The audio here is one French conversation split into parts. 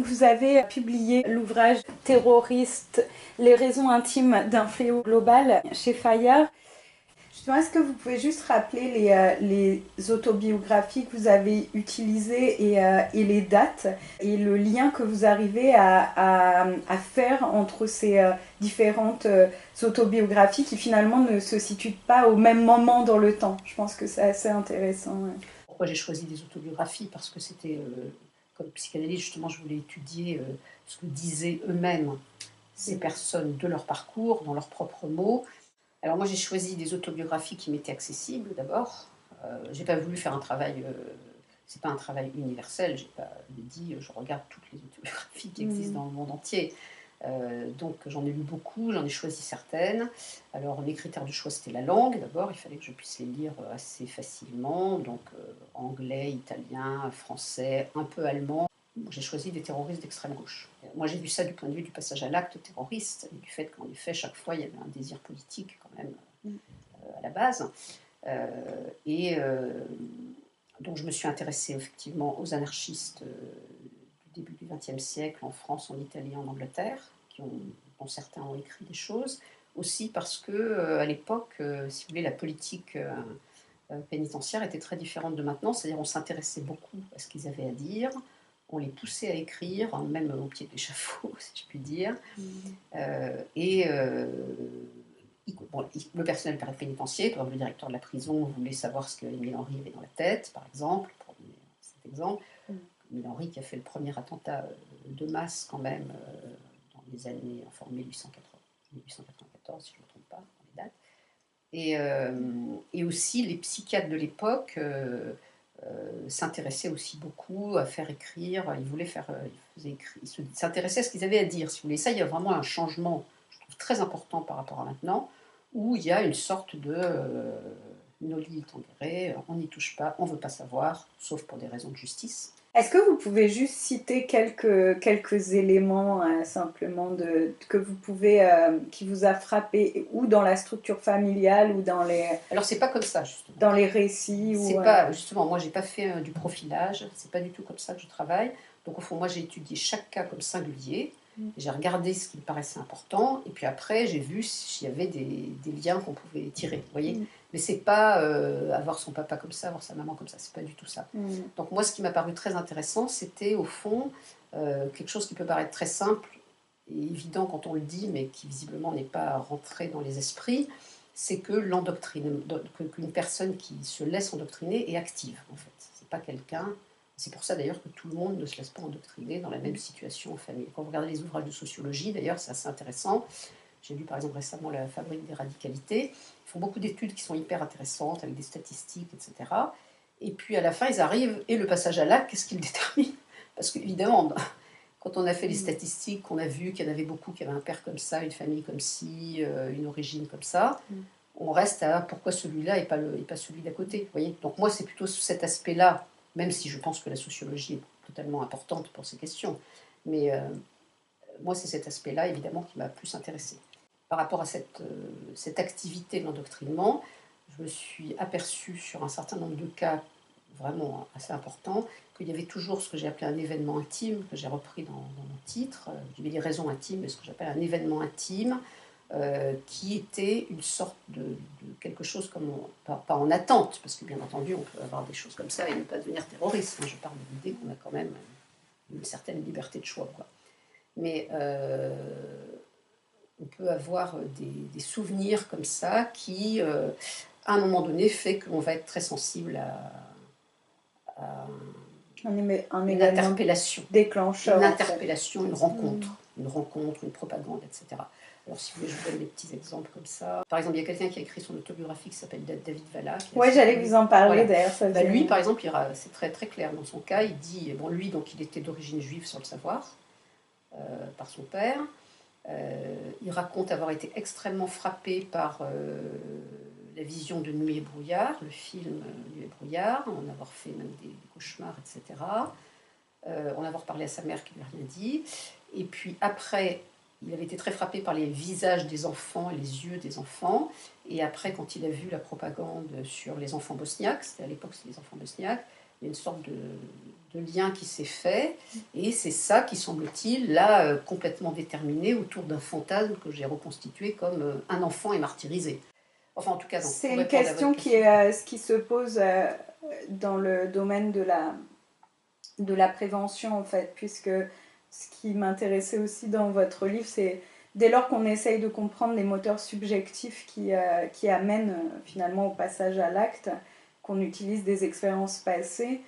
Vous avez publié l'ouvrage terroriste, les raisons intimes d'un fléau global chez Fayard. Justement, est-ce que vous pouvez juste rappeler les autobiographies que vous avez utilisées et les dates et le lien que vous arrivez à faire entre ces différentes autobiographies qui finalement ne se situent pas au même moment dans le temps? Je pense que c'est assez intéressant. Ouais. Pourquoi j'ai choisi des autobiographies? Parce que c'était, comme psychanalyste, justement, je voulais étudier ce que disaient eux-mêmes ces personnes de leur parcours, dans leurs propres mots. Alors moi, j'ai choisi des autobiographies qui m'étaient accessibles, d'abord. J'ai pas voulu faire un travail... c'est pas un travail universel, j'ai pas dit je regarde toutes les autobiographies qui existent dans le monde entier. Donc j'en ai lu beaucoup, j'en ai choisi certaines. Alors mes critères de choix, c'était la langue d'abord, il fallait que je puisse les lire assez facilement, donc anglais, italien, français, un peu allemand. J'ai choisi des terroristes d'extrême gauche. Moi j'ai vu ça du point de vue du passage à l'acte terroriste, et du fait qu'en effet chaque fois il y avait un désir politique quand même à la base. Donc je me suis intéressée effectivement aux anarchistes du début du XXe siècle en France, en Italie, en Angleterre, dont certains ont écrit des choses. Aussi parce que à l'époque, si vous voulez, la politique pénitentiaire était très différente de maintenant. C'est-à-dire on s'intéressait beaucoup à ce qu'ils avaient à dire, on les poussait à écrire, même au pied de l'échafaud, si je puis dire. Bon, le personnel pénitentiaire, comme le directeur de la prison, voulait savoir ce que Émile Henry avait dans la tête, par exemple, pour donner cet exemple. Émile Henry qui a fait le premier attentat de masse quand même dans les années, enfin en 1894, si je ne me trompe pas, dans les dates. Et aussi les psychiatres de l'époque s'intéressaient aussi beaucoup à faire écrire, ils s'intéressaient à ce qu'ils avaient à dire, si vous voulez. Ça, il y a vraiment un changement, je trouve, très important par rapport à maintenant, où il y a une sorte de noli tangere, on n'y touche pas, on ne veut pas savoir, sauf pour des raisons de justice. Est-ce que vous pouvez juste citer quelques éléments simplement que vous pouvez, qui vous a frappé, ou dans la structure familiale, ou dans les... Alors c'est pas comme ça, justement. Dans les récits c'est pas, justement, moi j'ai pas fait du profilage, c'est pas du tout comme ça que je travaille. Donc au fond, moi j'ai étudié chaque cas comme singulier, j'ai regardé ce qui me paraissait important, et puis après j'ai vu s'il y avait des liens qu'on pouvait tirer, vous voyez. Mais c'est pas avoir son papa comme ça, avoir sa maman comme ça, c'est pas du tout ça. Donc moi, ce qui m'a paru très intéressant, c'était au fond quelque chose qui peut paraître très simple et évident quand on le dit, mais qui visiblement n'est pas rentré dans les esprits, c'est que qu'une personne qui se laisse endoctriner est active, en fait. C'est pas quelqu'un... C'est pour ça d'ailleurs que tout le monde ne se laisse pas endoctriner dans la même situation en famille. Quand vous regardez les ouvrages de sociologie, d'ailleurs, c'est assez intéressant. J'ai lu par exemple récemment La fabrique des radicalités. Ils font beaucoup d'études qui sont hyper intéressantes, avec des statistiques, etc. Et puis à la fin, ils arrivent, et le passage à l'acte, qu'est-ce qu'ils déterminent? Parce qu'évidemment, quand on a fait les statistiques, on a vu qu'il y en avait beaucoup qui avaient un père comme ça, une famille comme ci, une origine comme ça, on reste à pourquoi celui-là et pas celui d'à côté. Vous voyez. Donc moi, c'est plutôt cet aspect-là, même si je pense que la sociologie est totalement importante pour ces questions. Mais moi, c'est cet aspect-là, évidemment, qui m'a plus intéressée. Par rapport à cette activité de l'endoctrinement, je me suis aperçue sur un certain nombre de cas vraiment assez importants qu'il y avait toujours ce que j'ai appelé un événement intime, que j'ai repris dans mon titre. Je vais les raisons intimes, mais ce que j'appelle un événement intime, qui était une sorte de quelque chose comme, pas en attente, parce que bien entendu on peut avoir des choses comme ça et ne pas devenir terroriste. Je parle de l'idée qu'on a quand même une certaine liberté de choix, quoi. Mais on peut avoir des souvenirs comme ça qui, à un moment donné, fait qu'on va être très sensible à une interpellation. Déclencheur. Une interpellation, une rencontre, une propagande, etc. Alors, si vous voulez, je vous donne des petits exemples comme ça. Par exemple, il y a quelqu'un qui a écrit son autobiographie qui s'appelle David Valla. Oui, j'allais vous en parler, voilà. d'ailleurs. Lui, par exemple, c'est très, très clair dans son cas. Il dit, bon, lui, donc, il était d'origine juive sans le savoir, par son père. Il raconte avoir été extrêmement frappé par la vision de Nuit et brouillard, le film Nuit et brouillard, en avoir fait même des cauchemars, etc. En avoir parlé à sa mère qui ne lui a rien dit. Et puis après, il avait été très frappé par les visages des enfants, les yeux des enfants. Et après, quand il a vu la propagande sur les enfants bosniaques, c'était à l'époque, c'était les enfants bosniaques, Il y a une sorte de lien qui s'est fait, et c'est ça qui, semble-t-il, l'a complètement déterminé autour d'un fantasme que j'ai reconstitué comme un enfant est martyrisé. Enfin, en tout cas, donc, c'est une question qui est ce qui se pose dans le domaine de la prévention, en fait, puisque ce qui m'intéressait aussi dans votre livre, c'est dès lors qu'on essaye de comprendre les moteurs subjectifs qui amènent finalement au passage à l'acte, qu'on utilise des expériences passées,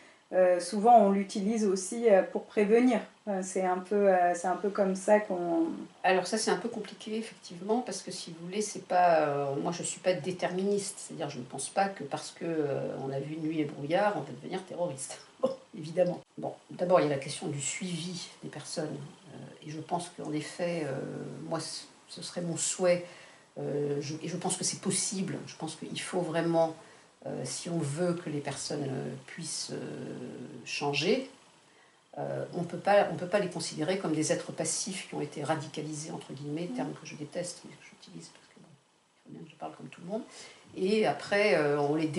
souvent on l'utilise aussi pour prévenir. C'est un peu comme ça qu'on... Alors ça c'est un peu compliqué effectivement, parce que si vous voulez, c'est pas, moi je ne suis pas déterministe, c'est-à-dire je ne pense pas que parce que on a vu Nuit et brouillard, on va devenir terroriste. Bon, évidemment. Bon, d'abord il y a la question du suivi des personnes, et je pense qu'en effet, moi ce serait mon souhait, et je pense que c'est possible, je pense qu'il faut vraiment, si on veut que les personnes puissent changer, on ne peut pas les considérer comme des êtres passifs qui ont été radicalisés, entre guillemets, terme que je déteste, mais que j'utilise parce que bon, il faut bien que je parle comme tout le monde. Et après, on les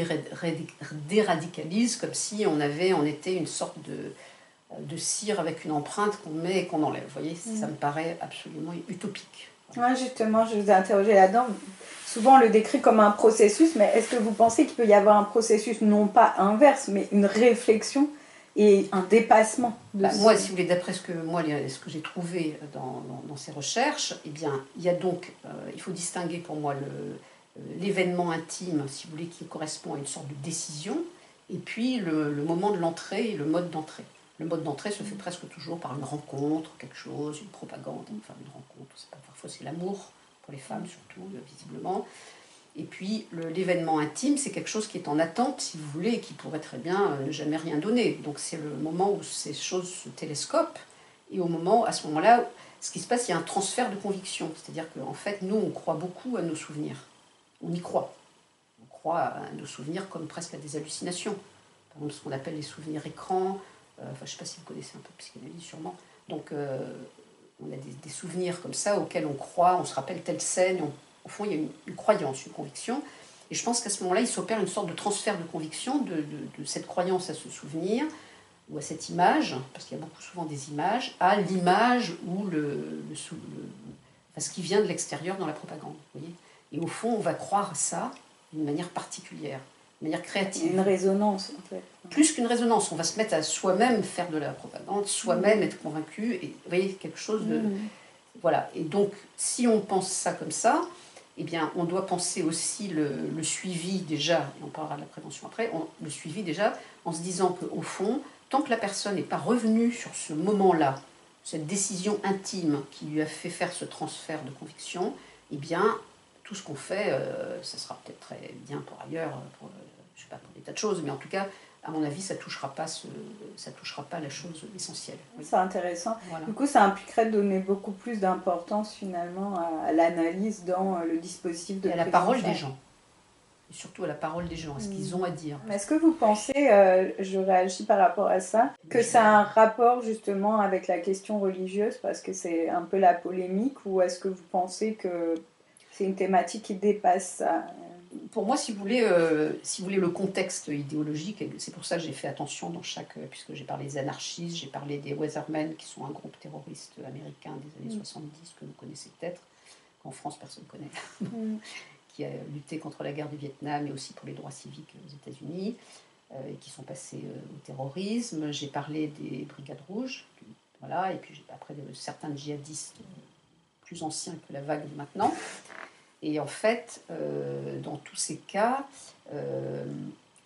déradicalise comme si on était une sorte de cire avec une empreinte qu'on met et qu'on enlève. Vous voyez, ça me paraît absolument utopique. Ouais, justement, je vous ai interrogé là-dedans. Souvent, on le décrit comme un processus, mais est-ce que vous pensez qu'il peut y avoir un processus, non pas inverse, mais une réflexion et un dépassement de Moi, si vous voulez, d'après ce que j'ai trouvé dans ces recherches, eh bien, il y a donc, il faut distinguer pour moi l'événement intime, si vous voulez, qui correspond à une sorte de décision, et puis le moment de l'entrée et le mode d'entrée. Le mode d'entrée se fait presque toujours par une rencontre, quelque chose, une propagande, enfin une rencontre, parfois c'est l'amour, pour les femmes surtout, visiblement. Et puis l'événement intime, c'est quelque chose qui est en attente, si vous voulez, et qui pourrait très bien ne jamais rien donner. Donc c'est le moment où ces choses se télescopent, et à ce moment-là, ce qui se passe, il y a un transfert de conviction. C'est-à-dire qu'en fait, nous, on croit beaucoup à nos souvenirs. On y croit. On croit à nos souvenirs comme presque à des hallucinations. Par exemple, ce qu'on appelle les souvenirs écrans. Je ne sais pas si vous connaissez un peu de psychanalyse, sûrement. Donc, on a des souvenirs comme ça auxquels on croit, on se rappelle telle scène, au fond, il y a une croyance, une conviction. Et je pense qu'à ce moment-là, il s'opère une sorte de transfert de conviction de cette croyance à ce souvenir, ou à cette image, parce qu'il y a beaucoup souvent des images, à l'image ou ce qui vient de l'extérieur dans la propagande. Vous voyez. Et au fond, on va croire à ça d'une manière particulière, d'une manière créative. Une résonance, en fait. Plus qu'une résonance, on va se mettre à soi-même faire de la propagande, soi-même être convaincu, et vous voyez, quelque chose de... Voilà, et donc, si on pense ça comme ça, eh bien, on doit penser aussi le suivi déjà, et on parlera de la prévention après, le suivi déjà, en se disant qu'au fond, tant que la personne n'est pas revenue sur ce moment-là, cette décision intime qui lui a fait faire ce transfert de conviction, eh bien, tout ce qu'on fait, ça sera peut-être très bien pour ailleurs, je ne sais pas, pour des tas de choses, mais en tout cas, à mon avis, ça ne touchera pas la chose essentielle. Oui. C'est intéressant. Voilà. Du coup, ça impliquerait de donner beaucoup plus d'importance finalement à l'analyse dans le dispositif de prévention. Et à la parole des gens. Et surtout à la parole des gens, à ce qu'ils ont à dire. Mais est-ce que vous pensez, je réagis par rapport à ça, que ça a un rapport justement avec la question religieuse, parce que c'est un peu la polémique, ou est-ce que vous pensez que c'est une thématique qui dépasse ça? Pour moi, si vous voulez, le contexte idéologique, c'est pour ça que j'ai fait attention puisque j'ai parlé des anarchistes, j'ai parlé des Weathermen, qui sont un groupe terroriste américain des années 70, que vous connaissez peut-être, qu'en France personne ne connaît, qui a lutté contre la guerre du Vietnam et aussi pour les droits civiques aux États-Unis, et qui sont passés au terrorisme. J'ai parlé des Brigades Rouges, voilà, et puis après de certains djihadistes plus anciens que la vague de maintenant. Et en fait, dans tous ces cas,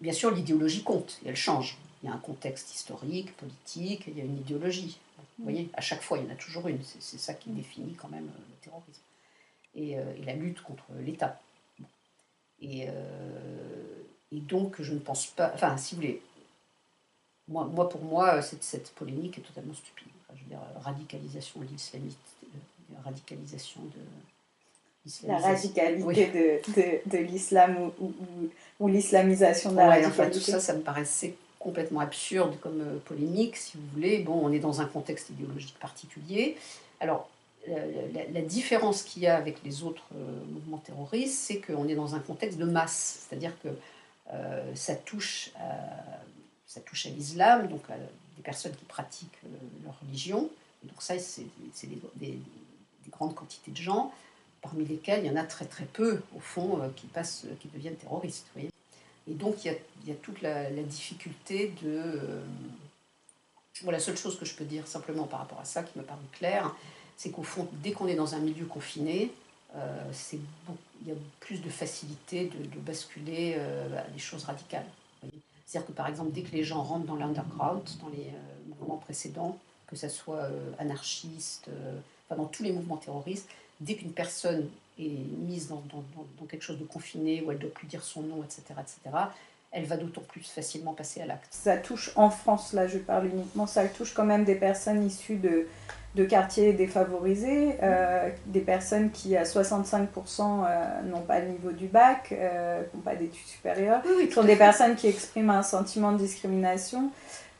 bien sûr, l'idéologie compte, et elle change. Il y a un contexte historique, politique, il y a une idéologie. Vous voyez, à chaque fois, il y en a toujours une. C'est ça qui définit quand même le terrorisme. Et la lutte contre l'État. Et donc, je ne pense pas... Enfin, si vous voulez, pour moi, cette polémique est totalement stupide. Enfin, je veux dire, radicalisation de l'islamisme, radicalisation de... La radicalité de l'islam ou l'islamisation de la radicalité. Enfin, tout ça, ça me paraissait complètement absurde comme polémique, si vous voulez. Bon, on est dans un contexte idéologique particulier. Alors, la différence qu'il y a avec les autres mouvements terroristes, c'est qu'on est dans un contexte de masse. C'est-à-dire que ça touche ça touche à l'islam, donc à des personnes qui pratiquent leur religion. Et donc ça, c'est des grandes quantités de gens, parmi lesquels il y en a très très peu, au fond, qui deviennent terroristes. Vous voyez. Et donc il y a toute la difficulté de... Bon, la seule chose que je peux dire simplement par rapport à ça, qui me paraît claire, c'est qu'au fond, dès qu'on est dans un milieu confiné, il y a plus de facilité de basculer à des choses radicales. C'est-à-dire que par exemple, dès que les gens rentrent dans l'underground, dans les mouvements précédents, que ce soit anarchiste, enfin dans tous les mouvements terroristes, dès qu'une personne est mise dans quelque chose de confiné, où elle ne doit plus dire son nom, etc., elle va d'autant plus facilement passer à l'acte. Ça touche en France, là je parle uniquement, ça touche quand même des personnes issues de quartiers défavorisés, des personnes qui à 65% n'ont pas le niveau du bac, n'ont pas d'études supérieures, Oui, sont des personnes qui expriment un sentiment de discrimination.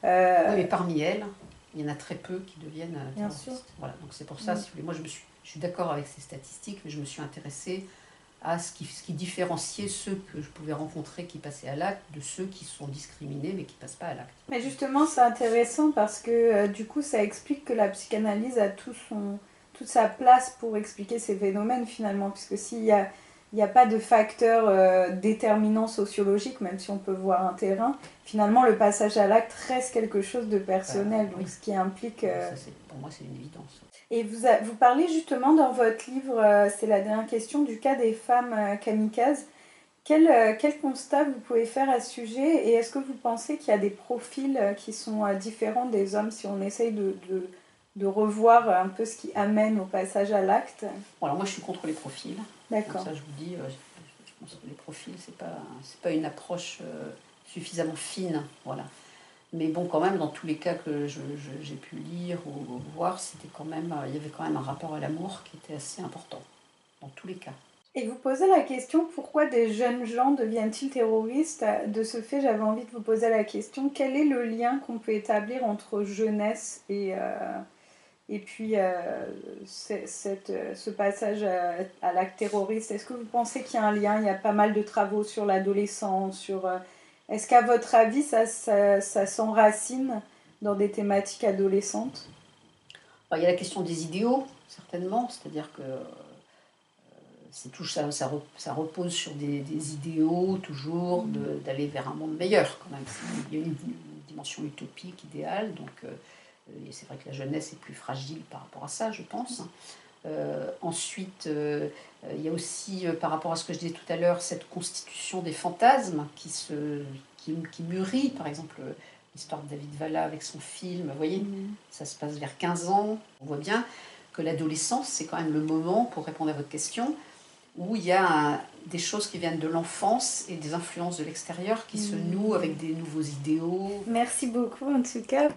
Oui, mais parmi elles, il y en a très peu qui deviennent terroristes. Bien sûr. Voilà, donc c'est pour ça, si vous voulez, moi je suis d'accord avec ces statistiques, mais je me suis intéressée à ce qui différenciait ceux que je pouvais rencontrer qui passaient à l'acte de ceux qui sont discriminés mais qui ne passent pas à l'acte. Mais justement, c'est intéressant parce que du coup, ça explique que la psychanalyse a toute sa place pour expliquer ces phénomènes finalement, puisque s'il n'y a pas de facteurs déterminants sociologiques, même si on peut voir un terrain, finalement, le passage à l'acte reste quelque chose de personnel, donc Oui. ce qui implique... Pour moi, c'est une évidence. Et vous parlez justement dans votre livre, c'est la dernière question, du cas des femmes kamikazes. Quel constat vous pouvez faire à ce sujet et est-ce que vous pensez qu'il y a des profils qui sont différents des hommes si on essaye de revoir un peu ce qui amène au passage à l'acte? Bon, alors moi, je suis contre les profils. D'accord. Donc ça, je vous dis, je pense que les profils, c'est pas une approche suffisamment fine. Voilà. Mais bon, quand même, dans tous les cas que j'ai pu lire ou voir, il y avait quand même un rapport à l'amour qui était assez important, dans tous les cas. Et vous posez la question, pourquoi des jeunes gens deviennent-ils terroristes? De ce fait, j'avais envie de vous poser la question, quel est le lien qu'on peut établir entre jeunesse et puis ce passage à l'acte terroriste? Est-ce que vous pensez qu'il y a un lien? Il y a pas mal de travaux sur l'adolescence, est-ce qu'à votre avis, ça s'enracine dans des thématiques adolescentes? Alors, il y a la question des idéaux, certainement, c'est-à-dire que ça repose sur des idéaux, toujours, d'aller vers un monde meilleur, quand même. Il y a une dimension utopique, idéale, donc c'est vrai que la jeunesse est plus fragile par rapport à ça, je pense. Ensuite, il y a aussi, par rapport à ce que je disais tout à l'heure, cette constitution des fantasmes qui mûrit, par exemple, l'histoire de David Valla avec son film, vous voyez, ça se passe vers 15 ans. On voit bien que l'adolescence, c'est quand même le moment, pour répondre à votre question, où il y a des choses qui viennent de l'enfance et des influences de l'extérieur qui se nouent avec des nouveaux idéaux. Merci beaucoup en tout cas.